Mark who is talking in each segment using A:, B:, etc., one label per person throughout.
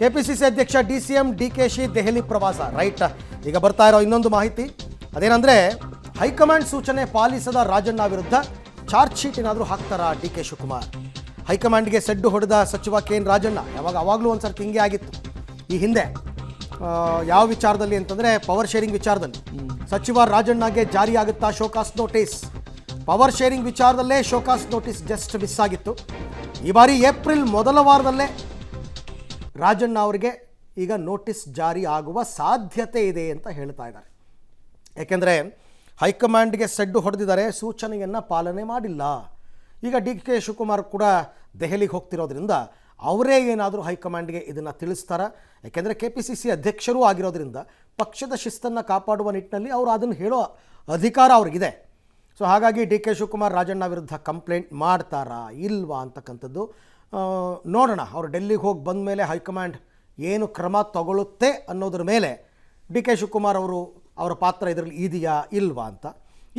A: KPCC ಅಧ್ಯಕ್ಷ DCM DKShi Delhi ಪ್ರವಾಸ right. ಈಗ ಬರ್ತಾ ಇರೋ ಇನ್ನೊಂದು ಮಾಹಿತಿ ಅದೇನಂದ್ರೆ ಹೈಕಮಾಂಡ್ ಸೂಚನೆ ಪಾಲಿಸದ ರಾಜಣ್ಣ ವಿರುದ್ಧ ಚಾರ್ಜ್ ಶೀಟ್ ಏನಾದರೂ ಹಾಕ್ತಾರಾ ಡಿಕೆ ಶಿವಕುಮಾರ್. ಹೈಕಮಾಂಡ್ಗೆ ಸೆಡ್ಡು ಹೊಡೆದ ಸಚಿವ ಕೆಎನ್ ರಾಜಣ್ಣ ಅವಾಗಲೂ ಒಂದು ಸರ್ತಿ ಹಿಂಗೆ ಆಗಿತ್ತು ಈ ಹಿಂದೆ. ಯಾವ ವಿಚಾರದಲ್ಲಿ ಅಂತಂದರೆ ಪವರ್ ಶೇರಿಂಗ್ ವಿಚಾರದಲ್ಲಿ ಸಚಿವ ರಾಜಣ್ಣಗೆ ಜಾರಿ ಆಗುತ್ತಾ ಶೋಕಾಸ್ ನೋಟಿಸ್. ಪವರ್ ಶೇರಿಂಗ್ ವಿಚಾರದಲ್ಲೇ ಶೋಕಾಸ್ ನೋಟಿಸ್ ಜಸ್ಟ್ ಮಿಸ್ ಆಗಿತ್ತು. ಈ ಬಾರಿ ಏಪ್ರಿಲ್ ಮೊದಲ ವಾರದಲ್ಲೇ ರಾಜಣ್ಣ ಅವರಿಗೆ ಈಗ ನೋಟಿಸ್ ಜಾರಿ ಆಗುವ ಸಾಧ್ಯತೆ ಇದೆ ಅಂತ ಹೇಳ್ತಾ ಇದ್ದಾರೆ. ಯಾಕೆಂದರೆ ಹೈಕಮಾಂಡ್ಗೆ ಸೆಡ್ಡು ಹೊಡೆದಿದ್ದಾರೆ, ಸೂಚನೆಯನ್ನು ಪಾಲನೆ ಮಾಡಿಲ್ಲ. ಈಗ ಡಿ ಕೆ ಶಿವಕುಮಾರ್ ಕೂಡ ದೆಹಲಿಗೆ ಹೋಗ್ತಿರೋದ್ರಿಂದ ಅವರೇ ಏನಾದರೂ ಹೈಕಮಾಂಡ್ಗೆ ಇದನ್ನು ತಿಳಿಸ್ತಾರ. ಯಾಕೆಂದರೆ KPCC ಅಧ್ಯಕ್ಷರೂ ಆಗಿರೋದ್ರಿಂದ ಪಕ್ಷದ ಶಿಸ್ತನ್ನು ಕಾಪಾಡುವ ನಿಟ್ಟಿನಲ್ಲಿ ಅವರು ಅದನ್ನು ಹೇಳೋ ಅಧಿಕಾರ ಅವ್ರಿಗಿದೆ. ಸೊ ಹಾಗಾಗಿ ಡಿ ಕೆ ಶಿವಕುಮಾರ್ ರಾಜಣ್ಣ ವಿರುದ್ಧ ಕಂಪ್ಲೇಂಟ್ ಮಾಡ್ತಾರಾ ಇಲ್ವಾ ಅಂತಕ್ಕಂಥದ್ದು ನೋಡೋಣ. ಅವರು ಡೆಲ್ಲಿಗೆ ಹೋಗಿ ಬಂದ ಮೇಲೆ ಹೈಕಮಾಂಡ್ ಏನು ಕ್ರಮ ತಗೊಳ್ಳುತ್ತೆ ಅನ್ನೋದ್ರ ಮೇಲೆ ಡಿ ಕೆ ಶಿವಕುಮಾರ್ ಅವರ ಪಾತ್ರ ಇದರಲ್ಲಿ ಇದೆಯಾ ಇಲ್ವಾ ಅಂತ.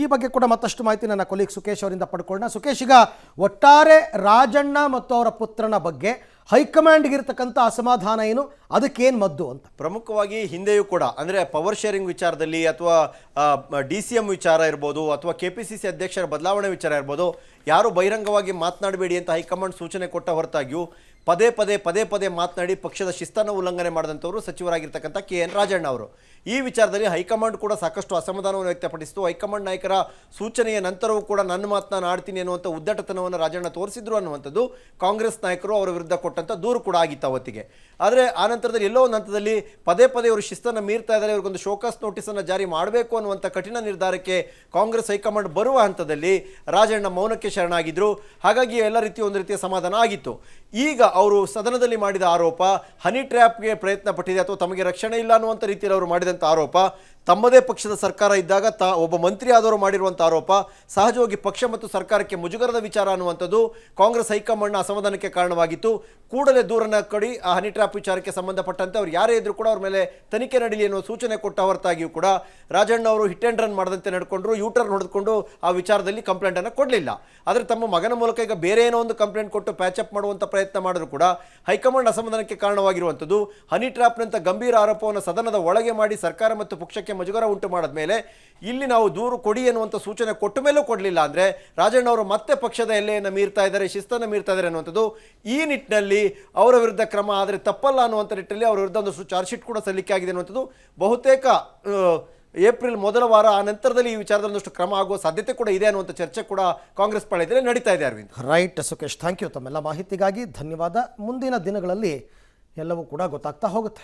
A: ಈ ಬಗ್ಗೆ ಕೂಡ ಮತ್ತಷ್ಟು ಮಾಹಿತಿ ನನ್ನ ಕೊಲೀಗ್ ಸುಖೇಶ್ ಅವರಿಂದ ಪಡ್ಕೊಳ್ಳೋಣ. ಸುಖೇಶ್, ಈಗ ಒಟ್ಟಾರೆ ರಾಜಣ್ಣ ಮತ್ತು ಅವರ ಪುತ್ರನ ಬಗ್ಗೆ ಹೈಕಮಾಂಡ್ಗೆ ಇರತಕ್ಕಂಥ ಅಸಮಾಧಾನ ಏನು, ಅದಕ್ಕೇನು ಮದ್ದು ಅಂತ?
B: ಪ್ರಮುಖವಾಗಿ ಹಿಂದೆಯೂ ಕೂಡ ಅಂದರೆ ಪವರ್ ಶೇರಿಂಗ್ ವಿಚಾರದಲ್ಲಿ ಅಥವಾ DCM ವಿಚಾರ ಇರ್ಬೋದು ಅಥವಾ KPCC ಅಧ್ಯಕ್ಷರ ಬದಲಾವಣೆ ವಿಚಾರ ಇರ್ಬೋದು, ಯಾರು ಬಹಿರಂಗವಾಗಿ ಮಾತನಾಡಬೇಡಿ ಅಂತ ಹೈಕಮಾಂಡ್ ಸೂಚನೆ ಕೊಟ್ಟ ಹೊರತಾಗಿಯೂ ಪದೇ ಪದೇ ಮಾತನಾಡಿ ಪಕ್ಷದ ಶಿಸ್ತನ್ನು ಉಲ್ಲಂಘನೆ ಮಾಡಿದಂಥವರು ಸಚಿವರಾಗಿರ್ತಕ್ಕಂಥ KN ರಾಜಣ್ಣ ಅವರು. ಈ ವಿಚಾರದಲ್ಲಿ ಹೈಕಮಾಂಡ್ ಕೂಡ ಸಾಕಷ್ಟು ಅಸಮಾಧಾನವನ್ನು ವ್ಯಕ್ತಪಡಿಸಿತು. ಹೈಕಮಾಂಡ್ ನಾಯಕರ ಸೂಚನೆಯ ನಂತರವೂ ಕೂಡ ನನ್ನ ಮಾತನ್ನು ಆಡ್ತೀನಿ ಅನ್ನುವಂಥ ಉದ್ದಟತನವನ್ನು ರಾಜಣ್ಣ ತೋರಿಸಿದ್ರು ಅನ್ನುವಂಥದ್ದು ಕಾಂಗ್ರೆಸ್ ನಾಯಕರು ಅವರ ವಿರುದ್ಧ ಕೊಟ್ಟಂಥ ದೂರು ಕೂಡ ಆಗಿತ್ತು ಅವತ್ತಿಗೆ. ಆದರೆ ಆ ನಂತರದಲ್ಲಿ ಎಲ್ಲೋ ಒಂದು ಹಂತದಲ್ಲಿ ಪದೇ ಅವರು ಶಿಸ್ತನ್ನು ಮೀರ್ತಾ ಇದ್ದಾರೆ, ಇವ್ರಿಗೊಂದು ಶೋಕಾಸ್ ನೋಟಿಸನ್ನು ಜಾರಿ ಮಾಡಬೇಕು ಅನ್ನುವಂಥ ಕಠಿಣ ನಿರ್ಧಾರಕ್ಕೆ ಕಾಂಗ್ರೆಸ್ ಹೈಕಮಾಂಡ್ ಬರುವ ಹಂತದಲ್ಲಿ ರಾಜಣ್ಣ ಮೌನಕ್ಕೆ ಶರಣಾಗಿದ್ದರು. ಹಾಗಾಗಿ ಎಲ್ಲ ರೀತಿಯ ಒಂದು ರೀತಿಯ ಸಮಾಧಾನ ಆಗಿತ್ತು. ಈಗ ಅವರು ಸದನದಲ್ಲಿ ಮಾಡಿದ ಆರೋಪ ಹನಿ ಟ್ರ್ಯಾಪ್ಗೆ ಪ್ರಯತ್ನ ಪಟ್ಟಿದೆ ಅಥವಾ ತಮಗೆ ರಕ್ಷಣೆ ಇಲ್ಲ ಅನ್ನುವಂಥ ರೀತಿಯಲ್ಲಿ ಅವರು ಮಾಡಿದಂಥ ಆರೋಪ, ತಮ್ಮದೇ ಪಕ್ಷದ ಸರ್ಕಾರ ಇದ್ದಾಗ ಒಬ್ಬ ಮಂತ್ರಿ ಆದವರು ಮಾಡಿರುವಂಥ ಆರೋಪ ಸಹಜವಾಗಿ ಪಕ್ಷ ಮತ್ತು ಸರ್ಕಾರಕ್ಕೆ ಮುಜುಗರದ ವಿಚಾರ ಅನ್ನುವಂಥದ್ದು ಕಾಂಗ್ರೆಸ್ ಹೈಕಮಾಂಡ್ನ ಅಸಮಾಧಾನಕ್ಕೆ ಕಾರಣವಾಗಿತ್ತು. ಕೂಡಲೇ ದೂರನ್ನು ಕೊಡಿ, ಆ ಹನಿ ಟ್ರ್ಯಾಪ್ ವಿಚಾರಕ್ಕೆ ಸಂಬಂಧಪಟ್ಟಂತೆ ಅವ್ರು ಯಾರೇ ಇದ್ರೂ ಕೂಡ ಅವ್ರ ಮೇಲೆ ತನಿಖೆ ನಡೀಲಿ ಅನ್ನುವ ಸೂಚನೆ ಕೊಟ್ಟ ಹೊರತಾಗಿಯೂ ಕೂಡ ರಾಜಣ್ಣ ಅವರು ಹಿಟ್ ಆ್ಯಂಡ್ ರನ್ ಮಾಡದಂತೆ ನಡ್ಕೊಂಡ್ರು, ಯೂಟರ್ನ್ ಹೊಡೆದುಕೊಂಡು ಆ ವಿಚಾರದಲ್ಲಿ ಕಂಪ್ಲೇಂಟನ್ನು ಕೊಡಲಿಲ್ಲ. ಆದರೆ ತಮ್ಮ ಮಗನ ಮೂಲಕ ಈಗ ಬೇರೆ ಏನೋ ಒಂದು ಕಂಪ್ಲೇಂಟ್ ಕೊಟ್ಟು ಪ್ಯಾಚಪ್ ಮಾಡುವಂಥ ಪ್ರಯತ್ನ ಮಾಡಿದ್ರು ಕೂಡ ಹೈಕಮಾಂಡ್ ಅಸಮಾಧಾನಕ್ಕೆ ಕಾರಣವಾಗಿರುವಂಥದ್ದು. ಹನಿ ಟ್ರ್ಯಾಪ್ನಂಥ ಗಂಭೀರ ಆರೋಪವನ್ನು ಸದನದ ಒಳಗೆ ಮಾಡಿ ಸರ್ಕಾರ ಮತ್ತು ಪಕ್ಷಕ್ಕೆ ಮುಜುಗರ ಉಂಟು ಮಾಡಿದ ಮೇಲೆ ಇಲ್ಲಿ ನಾವು ದೂರು ಕೊಡಿ ಅನ್ನುವಂಥ ಸೂಚನೆ ಕೊಟ್ಟ ಮೇಲೂ ಕೊಡಲಿಲ್ಲ ಅಂದರೆ ರಾಜಣ್ಣ ಅವರು ಮತ್ತೆ ಪಕ್ಷದ ಎಲ್ಲೆಯನ್ನು ಮೀರ್ತಾ ಇದ್ದಾರೆ, ಶಿಸ್ತನ್ನು ಮೀರ್ತಾ ಇದ್ದಾರೆ ಅನ್ನುವಂಥದ್ದು. ಈ ನಿಟ್ಟಿನಲ್ಲಿ ಅವರ ವಿರುದ್ಧ ಕ್ರಮ ಆದರೆ ತಪ್ಪಲ್ಲ ಅನ್ನುವಂಥ ನಿಟ್ಟಿನಲ್ಲಿ ಅವರ ವಿರುದ್ಧ ಒಂದು ಚಾರ್ಜ್ ಶೀಟ್ ಕೂಡ ಸಲ್ಲಿಕೆ ಆಗಿದೆ ಅನ್ನುವಂಥದ್ದು. ಬಹುತೇಕ ಏಪ್ರಿಲ್ ಮೊದಲ ವಾರ ಆ ನಂತರದಲ್ಲಿ ಈ ವಿಚಾರದಲ್ಲಿ ಒಂದಷ್ಟು ಕ್ರಮ ಆಗುವ ಸಾಧ್ಯತೆ ಕೂಡ ಇದೆ ಅನ್ನುವಂಥ ಚರ್ಚೆ ಕೂಡ ಕಾಂಗ್ರೆಸ್ ಪಾಳ್ಯದಲ್ಲಿ ನಡೀತಾ ಇದೆ. Arvind,
A: right. Sukhesh, thank you. ತಮ್ಮೆಲ್ಲ ಮಾಹಿತಿಗಾಗಿ ಧನ್ಯವಾದ. ಮುಂದಿನ ದಿನಗಳಲ್ಲಿ ಎಲ್ಲವೂ ಕೂಡ ಗೊತ್ತಾಗ್ತಾ ಹೋಗುತ್ತೆ.